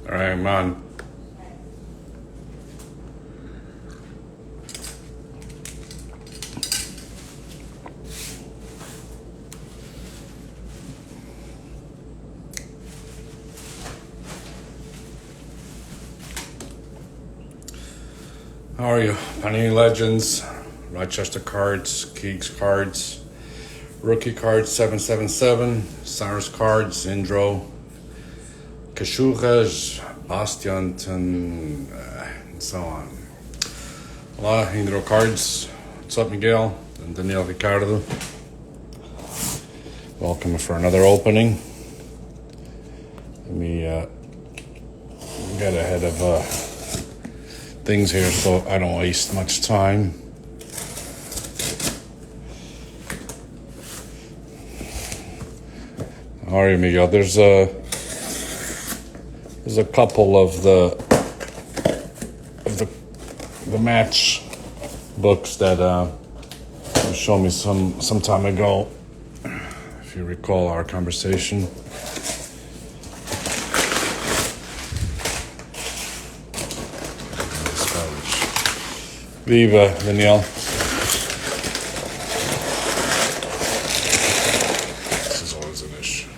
All right, man. How are you? Panini Legends, Rochester Cards, Keeks Cards, Rookie Cards 777, Cyrus Cards, Indro, Cachorras, Bastian, and so on. Hola, Indro Cards. What's up, Miguel? And Daniel Ricardo. Welcome for another opening. Let me get ahead of things here so I don't waste much time. How are you, Miguel? There's a couple of the match books that you showed me some time ago. If you recall our conversation. Viva, Daniel. This is always an issue.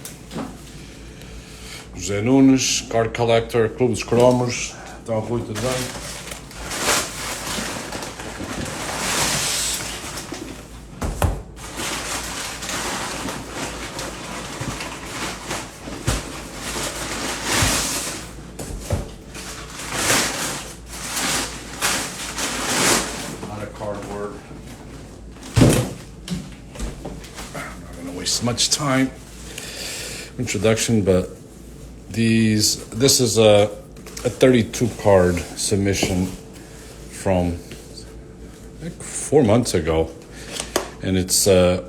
José Nunes, Card Collector, Clube dos Cromos. Então, Rui, tudo bem? Cardboard. I'm not going to waste much time. Introduction, but this is a 32 card submission from like 4 months ago, and it's I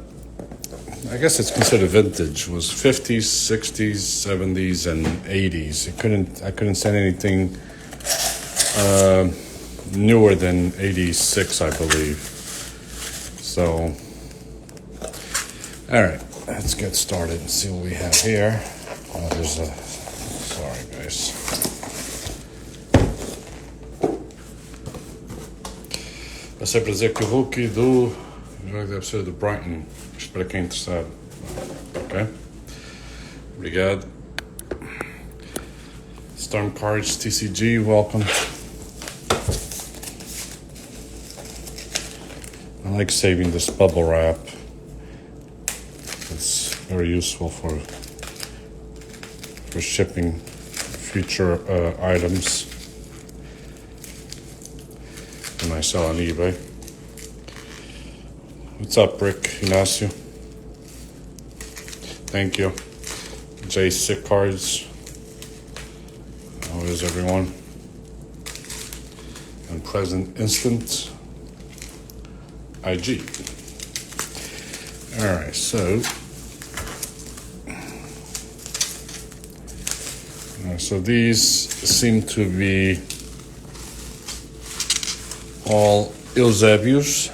guess it's considered vintage. It was 50s, 60s, 70s, and 80s. I couldn't send anything newer than 86, I believe. So, all right, let's get started and see what we have here. Sorry guys. Vai ser para dizer que o rookie do jogo deve ser do Brighton, isto para quem é interessado. Ok? Obrigado. Storm Cards TCG, welcome. I like saving this bubble wrap. It's very useful for shipping future items when I sell on eBay. What's up, Rick Ignacio? Thank you. J Sick Cards. How is everyone? And Present Instant. IG. All right, so these seem to be all Eusebios,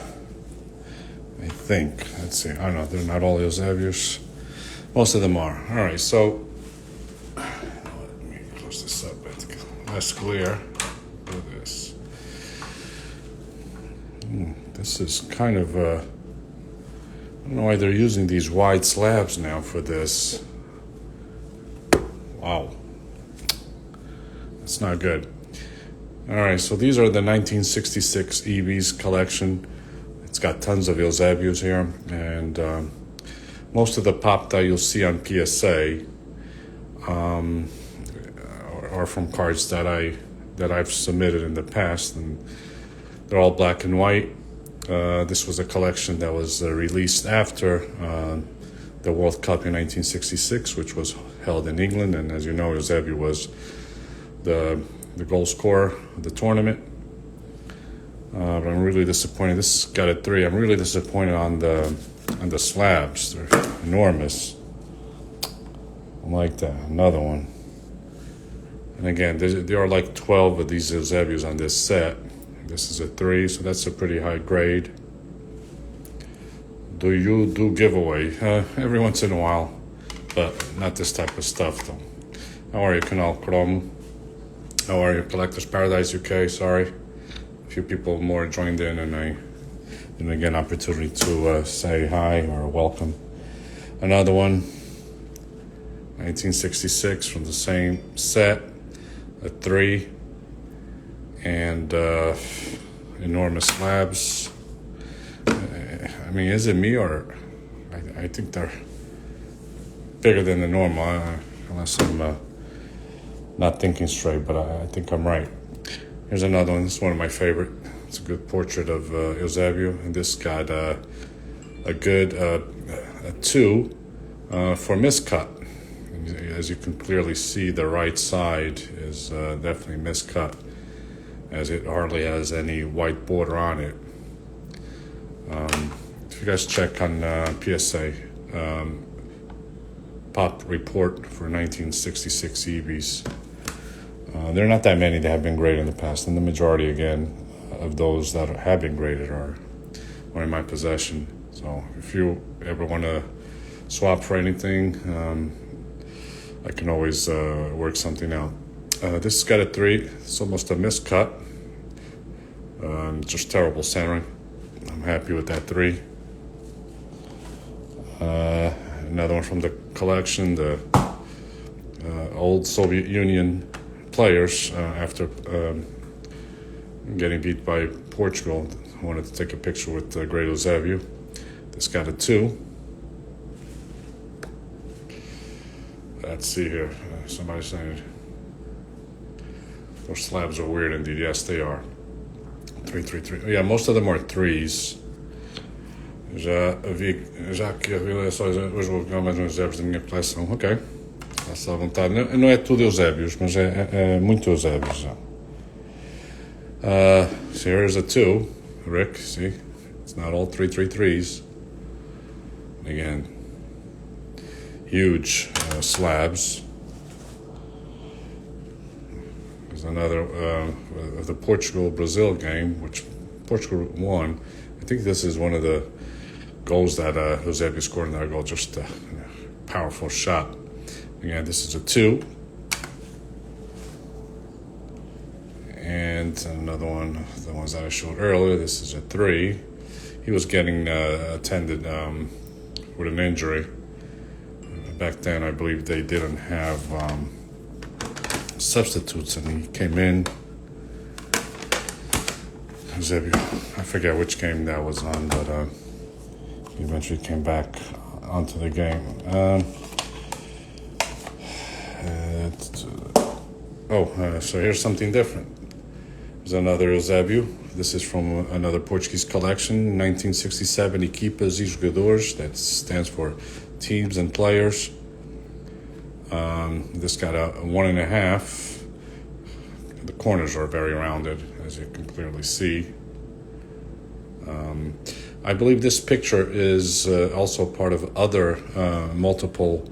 I think. Let's see. I don't know. They're not all Eusebios. Most of them are. All right, so let me close this up. It's less clear. Look at this. This is kind of, I don't know why they're using these wide slabs now for this. Wow. That's not good. All right, so these are the 1966 EVs collection. It's got tons of Eusebios here, and most of the pop that you'll see on PSA are from cards that I've submitted in the past, and they're all black and white. This was a collection that was released after the World Cup in 1966, which was held in England. And as you know, Eusebio was the goal scorer of the tournament. But I'm really disappointed. This got a 3. I'm really disappointed on the slabs. They're enormous. I like that. Another one. And again, there are like 12 of these Eusebios on this set. This is a 3, so that's a pretty high grade. Do you do giveaway? Every once in a while, but not this type of stuff though. How are you, Canal Chrome? How are you? Collector's Paradise UK, sorry. A few people more joined in, and I didn't get an opportunity to say hi or welcome. Another one, 1966 from the same set, a 3, and enormous slabs. I mean, is it me, or I think they're bigger than the normal, unless I'm not thinking straight, but I think I'm right. Here's another one. This is one of my favorite. It's a good portrait of Eusebio, and this got a good a 2 for miscut. As you can clearly see, the right side is definitely miscut, as it hardly has any white border on it. If you guys check on PSA, pop report for 1966 EVs, there are not that many that have been graded in the past, and the majority, again, of those that have been graded are in my possession. So if you ever want to swap for anything, I can always work something out. This has got a 3. It's almost a miscut. Just terrible centering. I'm happy with that 3. Another one from the collection, the old Soviet Union players after getting beat by Portugal. I wanted to take a picture with the great Eusebio. This got a 2. Let's see here. Somebody's saying those slabs are weird indeed. Yes, they are. 3, 3, 3. Yeah, most of them are 3s. Já que a Vila é só hoje vou pegar mais uns Eusébios da minha coleção. Ok. Está à vontade. Não é tudo Eusébios, mas é muito Eusébios já. So here's a 2, Rick. See, it's not all 3, 3, 3s. Again, huge slabs. There's another of the Portugal-Brazil game, which Portugal won. I think this is one of the goals that Eusebio scored in that goal. Just a powerful shot. Again, this is a 2. And another one, the ones that I showed earlier, this is a 3. He was getting attended with an injury. Back then, I believe they didn't have substitutes, and he came in. Eusebio, I forget which game that was on, but he eventually came back onto the game. So here's something different. There's another Eusebio. This is from another Portuguese collection, 1967, Equipas e Jogadores. That stands for teams and players. This got a 1.5. The corners are very rounded, as you can clearly see. I believe this picture is also part of other multiple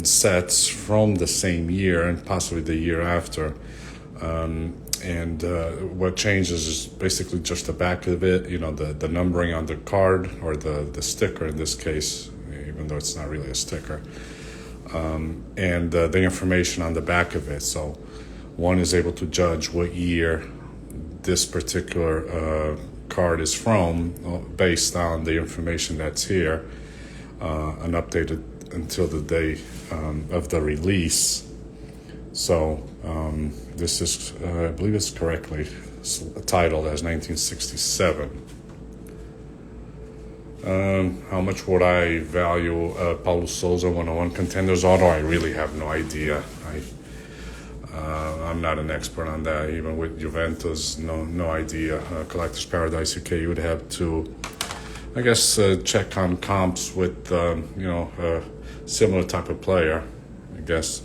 sets from the same year and possibly the year after. And what changes is basically just the back of it, the numbering on the card, or the sticker in this case, even though it's not really a sticker, and the information on the back of it. So one is able to judge what year this particular card is from based on the information that's here, and updated until the day of the release. So this is, I believe it's correctly titled as 1967. How much would I value Paulo Sousa 101 Contenders Auto? I really have no idea. I'm not an expert on that. Even with Juventus, no idea. Collector's Paradise UK, you would have to, I guess, check on comps with a similar type of player, I guess.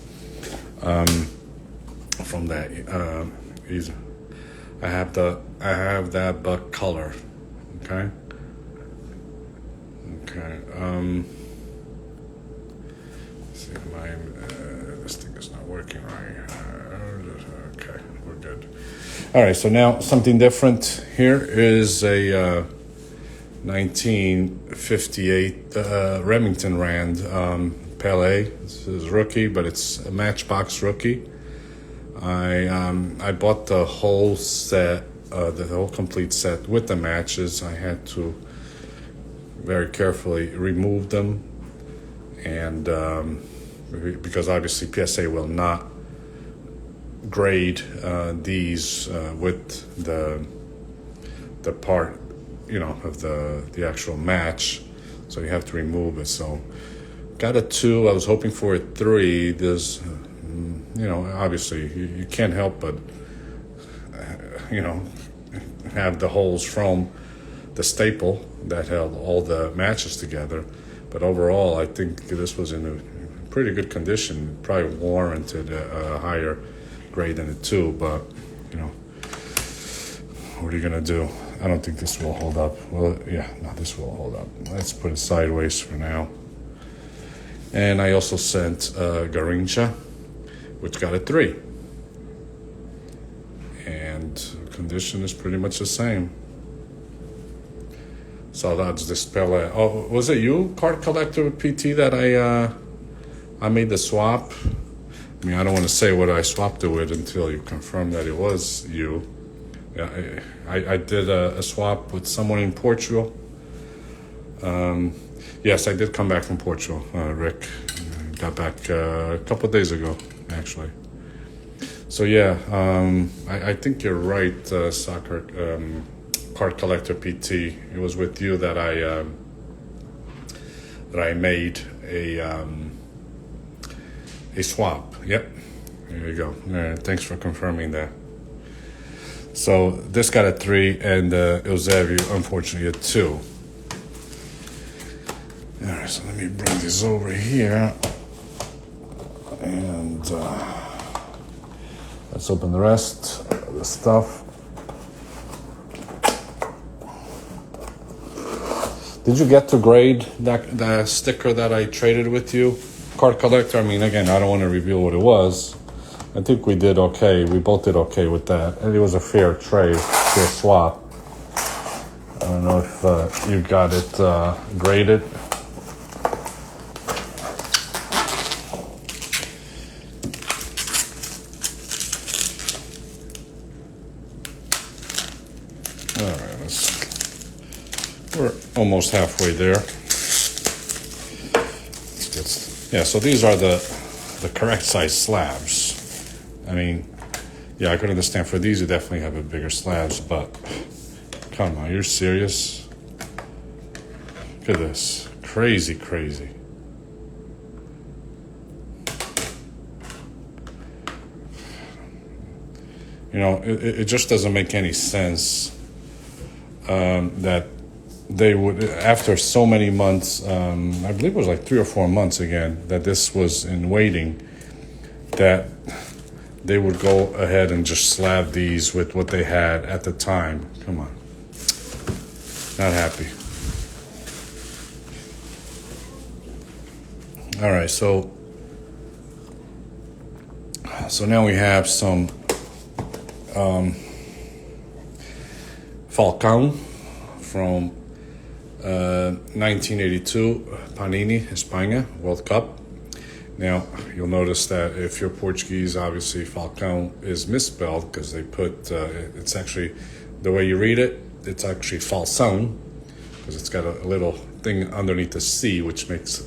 From that, I have that buck color. Okay. Let's see, this thing is not working right. Okay, we're good. All right, so now something different. Here is a 1958 Remington Rand Pele. This is rookie, but it's a Matchbox rookie. I bought the whole set, the whole complete set with the matches. I had to very carefully remove them, and because obviously PSA will not grade these with the part, of the actual match, so you have to remove it. So got a 2. I was hoping for a 3. There's obviously you can't help but have the holes from the staple that held all the matches together, but overall I think this was in a pretty good condition. Probably warranted a higher grade than a 2, but what are you gonna do? I don't think this will hold up. Well, yeah, no, this will hold up. Let's put it sideways for now. And I also sent Garincha, which got a 3. And condition is pretty much the same. So that's this Pele. Oh, was it you, card collector PT, that I made the swap? I mean, I don't want to say what I swapped it with until you confirm that it was you. Yeah, I did a swap with someone in Portugal. Yes, I did come back from Portugal. Rick got back a couple of days ago, actually. So yeah, I think you're right, soccer card collector PT. It was with you that I made a swap. Yep, there you go. Thanks for confirming that. So this got a 3, and Eusebio, unfortunately, a 2. All right, so let me bring this over here, and let's open the rest of the stuff. Did you get to grade that sticker that I traded with you, card collector? I mean, again, I don't want to reveal what it was. I think we did okay. We both did okay with that, and it was a fair trade, fair swap. I don't know if you got it graded. All right, we're almost halfway there. Yeah, so these are the correct size slabs. I mean, yeah, I could understand for these you definitely have a bigger slabs, but come on, you're serious? Look at this. Crazy. It just doesn't make any sense that they would, after so many months, I believe it was like 3 or 4 months again, that this was in waiting, that they would go ahead and just slab these with what they had at the time. Come on. Not happy. All right, so now we have some Falcão from 1982 Panini España World Cup. Now, you'll notice that if you're Portuguese, obviously Falcão is misspelled because they put, it's actually, the way you read it, it's actually Falsão, because it's got a little thing underneath the C, which makes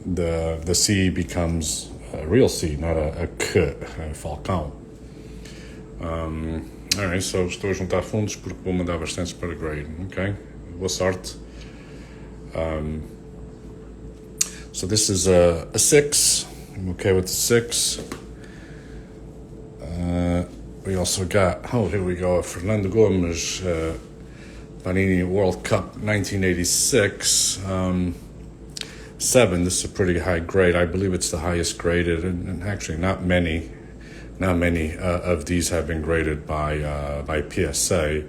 the C becomes a real C, not a K, Falcão. Alright, so estou a juntar fundos porque vou mandar bastantes para grade, ok? Boa sorte. So this is a 6. I'm okay with the 6. We also got, here we go, Fernando Gomes, Panini World Cup 1986. 7. This is a pretty high grade. I believe it's the highest graded, and actually not many of these have been graded by PSA.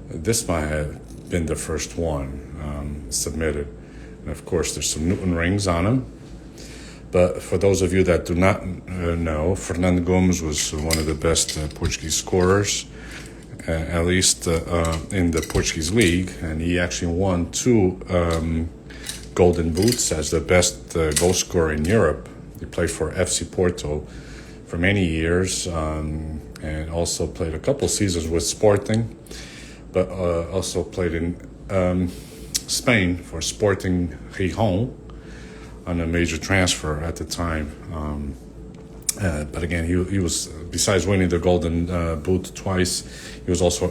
This might have been the first one submitted. And of course, there's some Newton rings on them. But for those of you that do not know, Fernando Gomes was one of the best Portuguese scorers, at least in the Portuguese league. And he actually won 2 golden boots as the best goal scorer in Europe. He played for FC Porto for many years, and also played a couple seasons with Sporting, but also played in Spain for Sporting Gijón on a major transfer at the time. But again, he was, besides winning the Golden Boot twice, he was also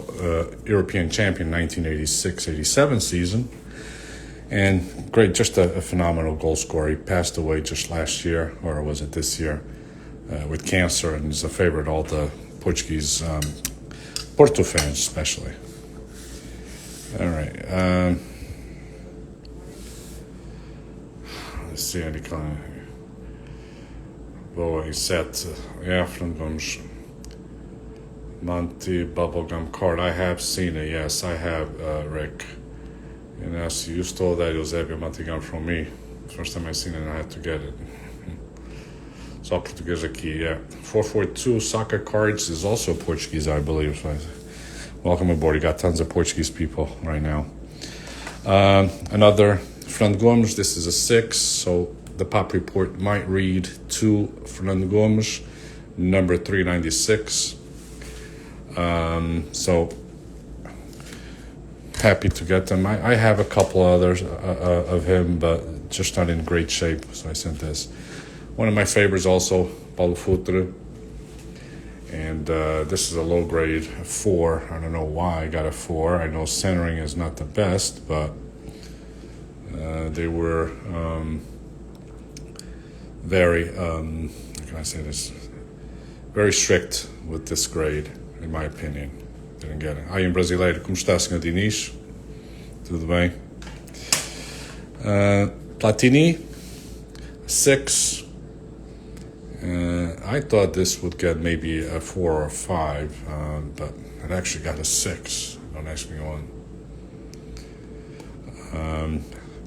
European champion 1986-87 season. And great, just a phenomenal goal scorer. He passed away just last year, or was it this year, with cancer, and is a favorite of all the Portuguese Porto fans, especially. All right. Let's see any kind of. Boa set. Yeah, from Monty Bubblegum card. I have seen it. Yes, I have, Rick. And as you stole that Eusebio Mantigão from me. First time I seen it, I had to get it. Só português aqui, yeah. 442 soccer cards is also Portuguese, I believe. So welcome aboard. You got tons of Portuguese people right now. Another Fernando Gomes. This is a 6. So the pop report might read to Fernando Gomes, number 396. So happy to get them. I have a couple others of him, but just not in great shape, so I sent this. One of my favorites also, Paulo Futre. And this is a low grade 4. I don't know why I got a 4. I know centering is not the best, but they were very, how can I say this? Very strict with this grade, in my opinion. Didn't get it. Aí em brasileiro, como está, Sr. Diniz? Tudo bem? Platini, 6. I thought this would get maybe a 4 or a 5, but it actually got a 6. Don't ask me one.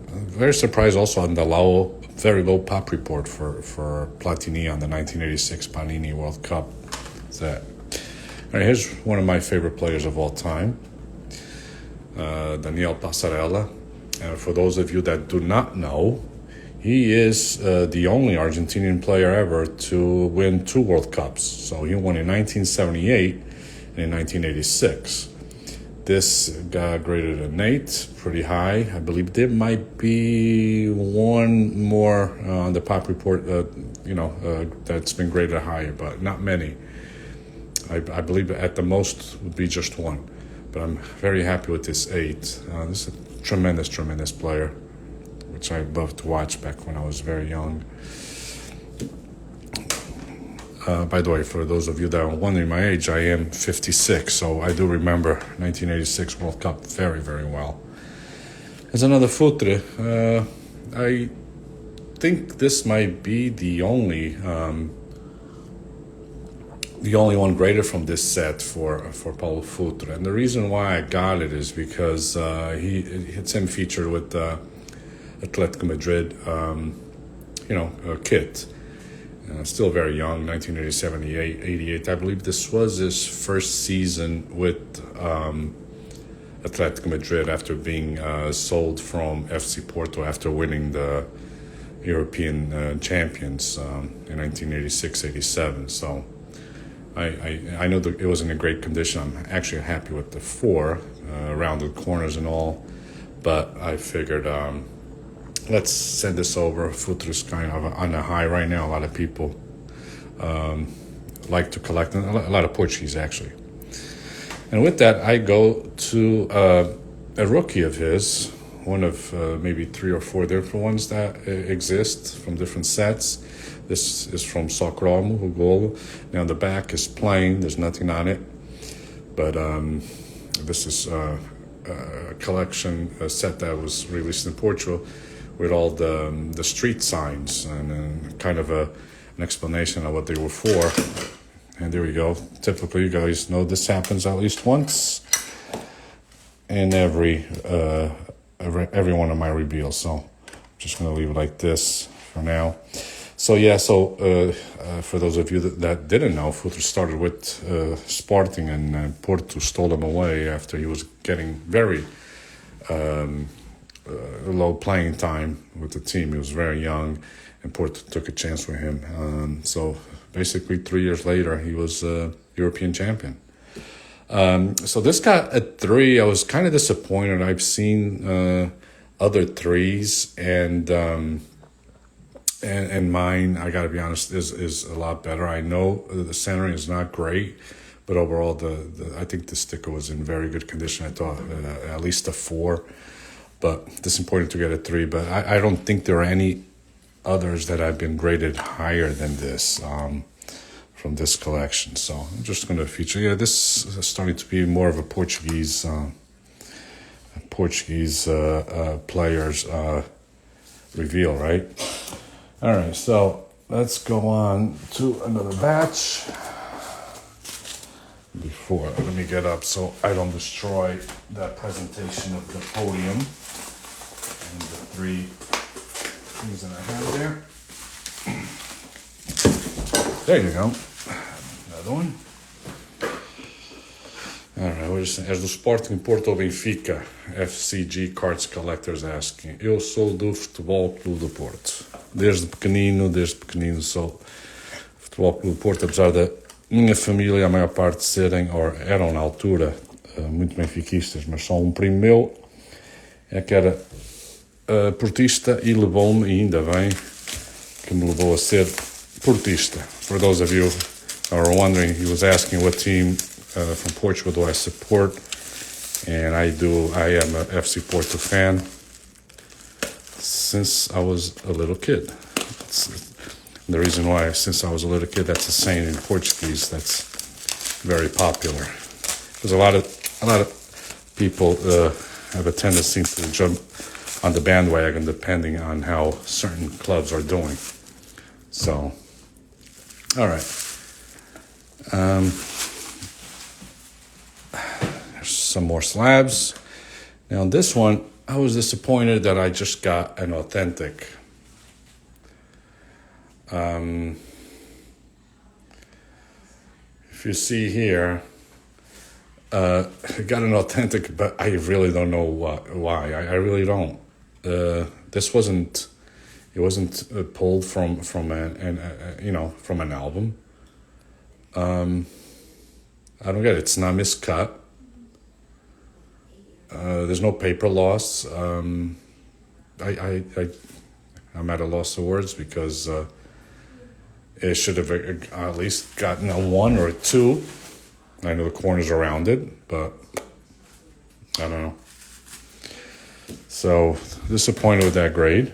Very surprised also on the very low pop report for Platini on the 1986 Panini World Cup set. All right, here's one of my favorite players of all time, Daniel Passarella. And for those of you that do not know, he is the only Argentinian player ever to win 2 World Cups. So he won in 1978 and in 1986. This got graded an 8, pretty high. I believe there might be one more on the pop report, that's been graded higher, but not many. I believe at the most would be just 1. But I'm very happy with this 8. This is a tremendous, tremendous player, which I loved to watch back when I was very young. By the way, for those of you that are wondering my age, I am 56, so I do remember 1986 World Cup very, very well. There's another Futre. I think this might be the only one graded from this set for Paulo Futre. And the reason why I got it is because it's him featured with Atletico Madrid, kit. Still very young, 1987, 88. I believe this was his first season with Atletico Madrid after being sold from FC Porto after winning the European champions in 1986-87. So I know that it was in a great condition. I'm actually happy with the 4 rounded corners and all, but I figured let's send this over. Futre's kind of on a high right now. A lot of people like to collect, a lot of Portuguese actually. And with that, I go to a rookie of his, one of maybe 3 or 4 different ones that exist from different sets. This is from Socromo, Hugolo. Now the back is plain, there's nothing on it. But this is a collection, a set that was released in Portugal with all the street signs and kind of an explanation of what they were for. And there we go. Typically, you guys know this happens at least once in every one of my reveals. So I'm just going to leave it like this for now. So yeah, for those of you that didn't know, Futre started with Sporting, and Porto stole him away after he was getting very low playing time with the team. He was very young, and Porto took a chance with him. So basically 3 years later, he was European champion. So this got a 3. I was kind of disappointed. I've seen other 3s, and mine, I got to be honest, is a lot better. I know the centering is not great, but overall, I think the sticker was in very good condition. I thought at least a 4, but disappointed to get a 3. But I don't think there are any others that have been graded higher than this. From this collection, so I'm just going to feature. Yeah, this is starting to be more of a Portuguese players reveal, right? All right, so let's go on to another batch. Let me get up so I don't destroy that presentation of the podium and the 3 things that I have there. There you go. Another one. Alright, hoje és do Sporting Porto ou Benfica? FCG Cards Collectors asking. Eu sou do Futebol Clube do Porto. Desde pequenino sou Futebol Clube do Porto, apesar da minha família, a maior parte eram na altura muito benfiquistas, mas só um primo meu que era portista e levou-me, e ainda bem que me levou a ser portista. For those of you who are wondering, he was asking what team from Portugal do I support, and I am a FC Porto fan since I was a little kid. The reason why, since I was a little kid, that's a saying in Portuguese that's very popular. Because a lot of people have a tendency to jump on the bandwagon depending on how certain clubs are doing. So, all right. There's some more slabs. Now this one, I was disappointed that I just got an authentic. If you see here, I got an authentic, but I really don't know why. I really don't. This wasn't. It wasn't pulled from an album. I don't get it. It's not miscut. There's no paper loss. I'm at a loss of words because it should have at least gotten a 1 or a 2. I know the corners are rounded, but I don't know. So disappointed with that grade.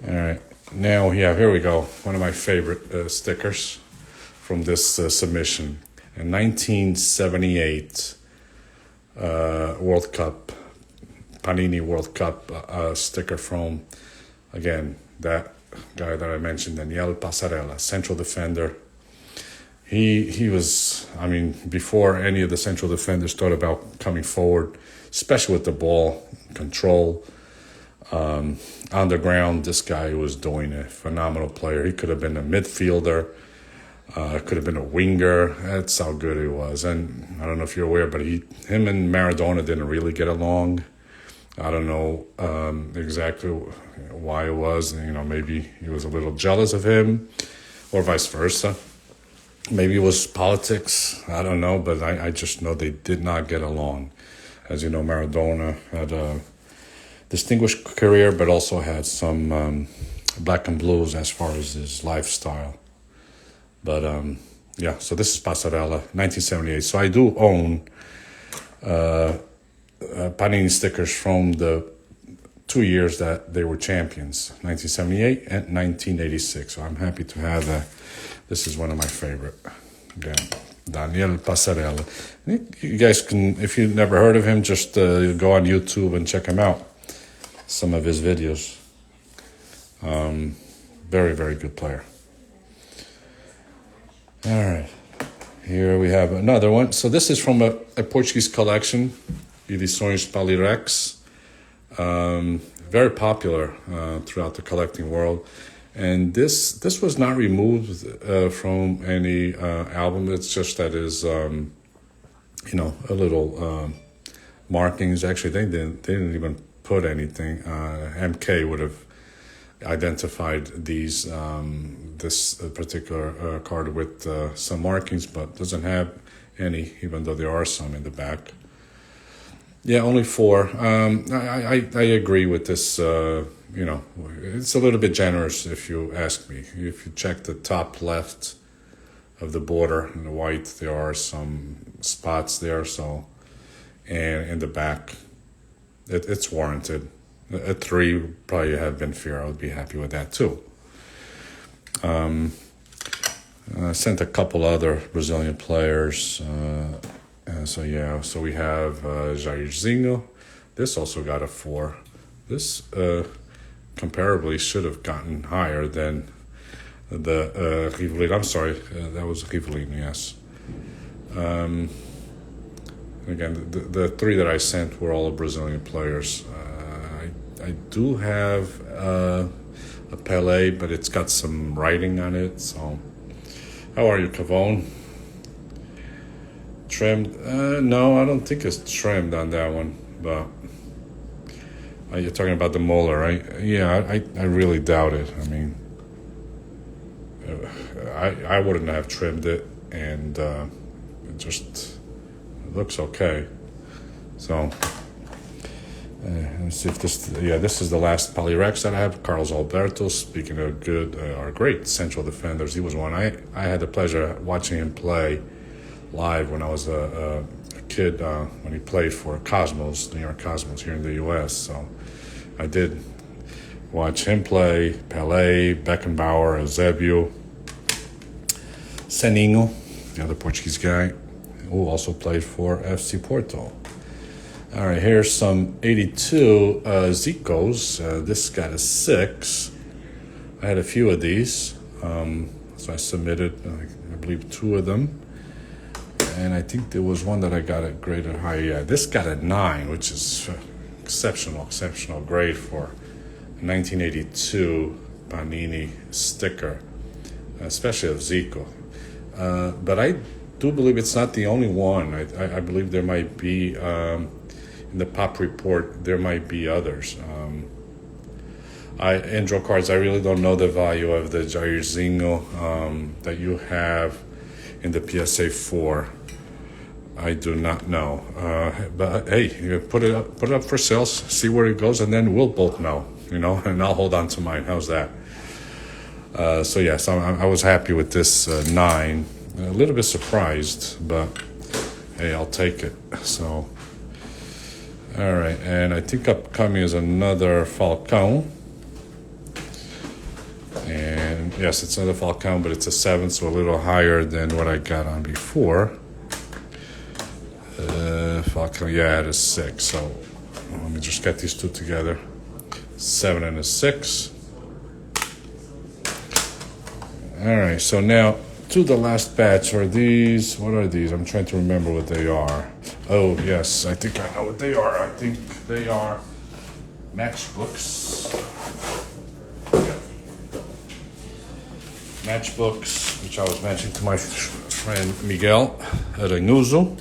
All right, now here we go. One of my favorite stickers from this submission. A 1978 World Cup, Panini World Cup sticker from, again, that guy that I mentioned, Daniel Passarella, central defender. He was, before any of the central defenders thought about coming forward, especially with the ball control, on the ground, this guy was doing a phenomenal player. He could have been a midfielder, could have been a winger. That's how good he was. And I don't know if you're aware, but him and Maradona didn't really get along. I don't know exactly why it was. Maybe he was a little jealous of him, or vice versa. Maybe it was politics. I don't know, but I just know they did not get along. As you know, Maradona had a distinguished career, but also had some black and blues as far as his lifestyle. But so this is Passarella, 1978. So I do own Panini stickers from the 2 years that they were champions, 1978 and 1986. So I'm happy to have that. This is one of my favorite. Again, Daniel Passarella. You guys can, if you've never heard of him, just go on YouTube and check him out. Some of his videos. Very, very good player. All right. Here we have another one. So this is from a Portuguese collection, Edições Palirex. Very popular throughout the collecting world. And this was not removed from any album. It's just that is, a little markings. Actually, they didn't even put anything. MK would have identified this particular card with some markings, but doesn't have any, even though there are some in the back. Yeah, only 4. I agree with this. It's a little bit generous if you ask me. If you check the top left of the border in the white, there are some spots there. So, and in the back, it's warranted. A 3 would probably have been fair. I would be happy with that too. I sent a couple other Brazilian players. So we have Jairzinho. This also got a 4. This comparably should have gotten higher than the Rivellino. I'm sorry, that was Rivellino, yes. Again, the 3 that I sent were all Brazilian players. I do have a Pele, but it's got some writing on it. So, how are you, Cavone? Trimmed? No, I don't think it's trimmed on that one. But you're talking about the molar, right? Yeah, I really doubt it. I mean, I wouldn't have trimmed it, and it just looks okay. So, let's see if this is the last Polyrex that I have. Carlos Alberto, speaking of good or great central defenders, he was one. I had the pleasure of watching him play live when I was a kid, when he played for Cosmos, New York Cosmos here in the U.S. So I did watch him play, Pele, Beckenbauer, Eusebio, Seninho, the other Portuguese guy, who also played for FC Porto. All right, here's some 82 Zicos. This got a 6. I had a few of these, so I submitted, I believe, 2 of them. And I think there was one that I got a graded higher. Yeah, this got a 9, which is exceptional grade for a 1982 Panini sticker, especially of Zico. But I do believe it's not the only one. I believe there might be, in the pop report, there might be others. Intro cards, I really don't know the value of the Jairzinho that you have in the PSA 4. I do not know. But hey, you put it up for sales, see where it goes, and then we'll both know, and I'll hold on to mine. How's that? So yes, I was happy with this 9. A little bit surprised, but hey, I'll take it. So, all right, and I think upcoming is another Falcão. And yes, it's another Falcão, but it's a 7, so a little higher than what I got on before. Falcão, yeah, I had a 6. So let me just get these 2 together. 7 and a 6. All right, so now to the last batch. Are these? What are these? I'm trying to remember what they are. Oh yes, I think I know what they are. I think they are matchbooks. Matchbooks, which I was mentioning to my friend Miguel Reynoso.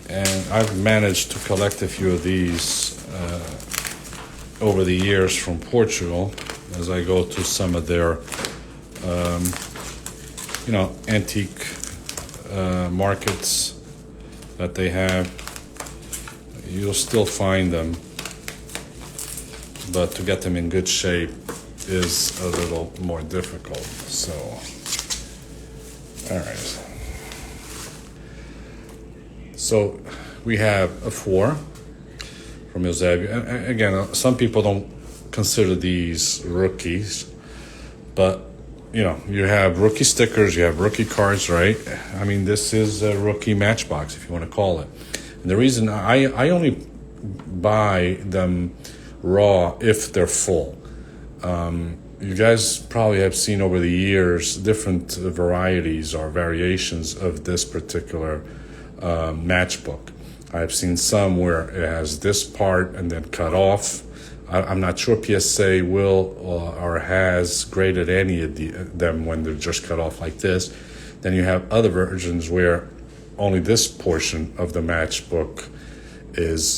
And I've managed to collect a few of these over the years from Portugal as I go to some of their, antique markets that they have. You'll still find them, but to get them in good shape is a little more difficult. So, all right. So we have a 4 from Eusebio. And again, some people don't consider these rookies, but you have rookie stickers, you have rookie cards, right? I mean, this is a rookie matchbox, if you want to call it. And the reason I only buy them raw if they're full. You guys probably have seen over the years different varieties or variations of this particular matchbook. I've seen some where it has this part and then cut off. I'm not sure PSA will or has graded any of them when they're just cut off like this. Then you have other versions where only this portion of the matchbook is,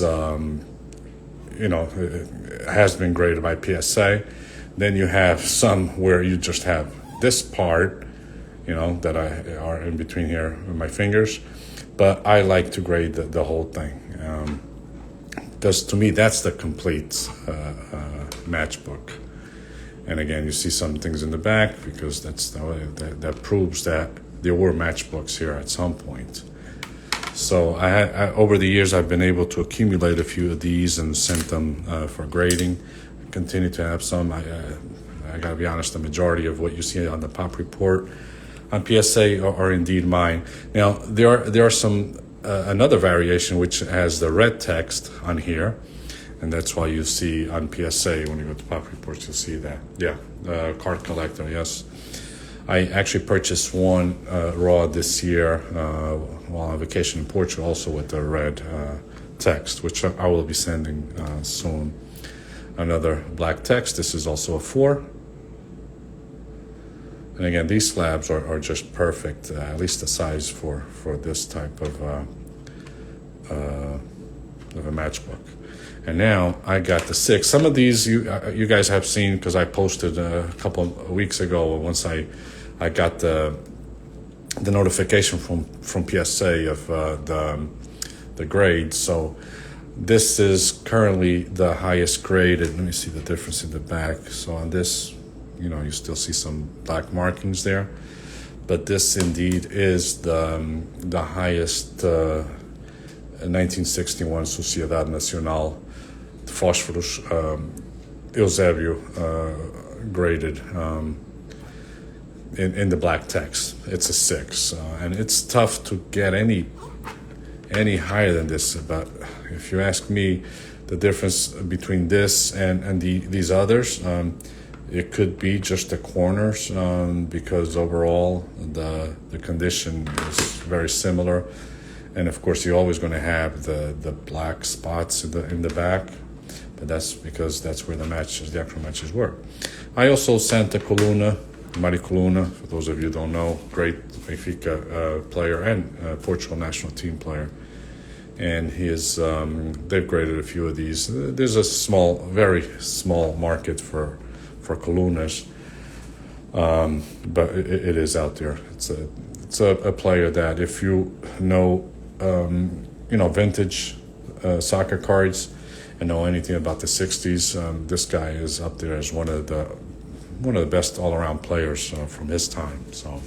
has been graded by PSA. Then you have some where you just have this part, that are in between here with my fingers. But I like to grade the whole thing. Because to me, that's the complete matchbook. And again, you see some things in the back because that proves that there were matchbooks here at some point. So I over the years, I've been able to accumulate a few of these and send them for grading. I continue to have some. I got to be honest, the majority of what you see on the Pop Report on PSA are indeed mine. Now, there are some another variation which has the red text on here, and that's why you see on PSA when you go to Pop Reports, you'll see that. Yeah, card collector, yes. I actually purchased one raw this year while on vacation in Portugal, also with the red text, which I will be sending soon. Another black text. This is also a 4. And again, these slabs are just perfect, at least the size for this type of a matchbook. And now I got the 6. Some of these you guys have seen because I posted a couple of weeks ago. Once I got the notification from PSA of the grade. So this is currently the highest graded. Let me see the difference in the back. So on this, you still see some black markings there, but this indeed is the highest 1961 Sociedade Nacional Fósforos Eusebio graded in the black text. It's a 6, and it's tough to get any higher than this. But if you ask me, the difference between this and these others, it could be just the corners, because overall the condition is very similar, and of course you're always going to have the black spots in the back, but that's because that's where the actual matches work. I also sent a Coluna, Mari Coluna, for those of you who don't know, great Benfica player and Portugal national team player, and they've graded a few of these. There's a very small market for Colunas, but it is out there. It's a player that if you know vintage soccer cards and know anything about the 60s, this guy is up there as one of the best all-around players from his time. So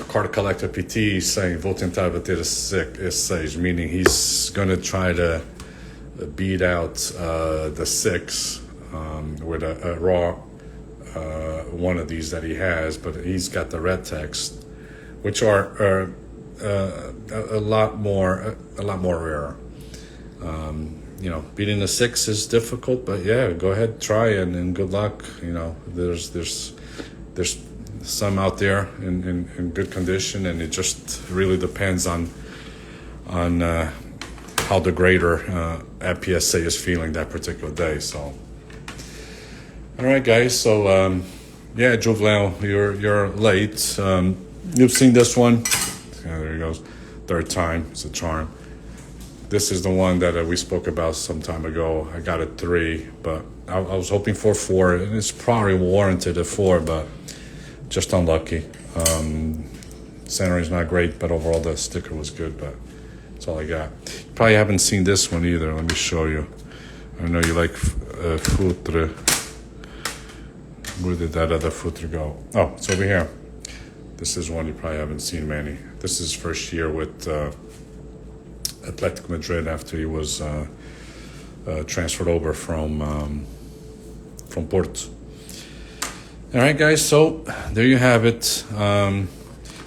card collector PT is saying vou tentar bater a 6, meaning he's going to try to beat out the 6 with a raw one of these that he has, but he's got the red text, which are a lot more rare. Beating the 6 is difficult, but yeah, go ahead, try it, and good luck. There's some out there in good condition, and it just really depends on how the grader at PSA is feeling that particular day. So, all right, guys. So, Jovelin, you're late. You've seen this one. Yeah, there he goes. 3rd time. It's a charm. This is the one that we spoke about some time ago. I got a 3, but I was hoping for 4, and it's probably warranted a 4, but just unlucky. Centering is not great, but overall the sticker was good, but that's all I got. You probably haven't seen this one either. Let me show you. I know you like Futre. Where did that other Futre go? Oh, it's over here. This is one you probably haven't seen many. This is his first year with Atletico Madrid after he was transferred over from Porto. All right, guys. So there you have it.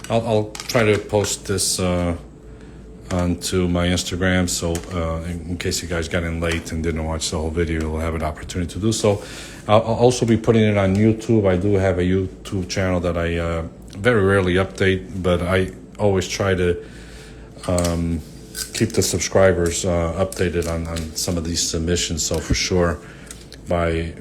I'll try to post this onto my Instagram, so in case you guys got in late and didn't watch the whole video, you'll have an opportunity to do so. I'll also be putting it on YouTube. I do have a YouTube channel that I very rarely update, but I always try to keep the subscribers updated on some of these submissions. So for sure, by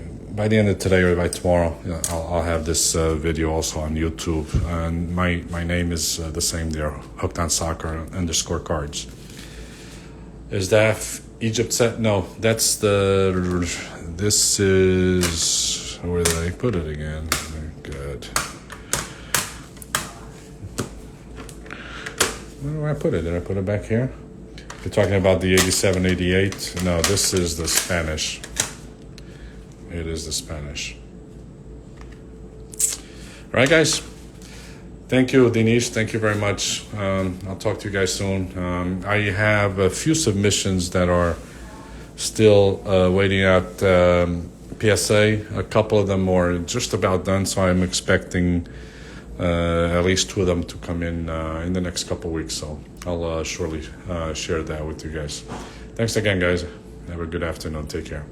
the end of today or by tomorrow, I'll have this video also on YouTube. And my name is the same there, Hooked on Soccer _cards. Is that Egypt set? No, that's the. This is. Where did I put it again? Good. Where do I put it? Did I put it back here? You're talking about the 87, 88? No, this is the Spanish. It is the Spanish. All right, guys. Thank you, Denise. Thank you very much. I'll talk to you guys soon. I have a few submissions that are still waiting out PSA. A couple of them are just about done, so I'm expecting at least 2 of them to come in the next couple of weeks. So I'll surely share that with you guys. Thanks again, guys. Have a good afternoon. Take care.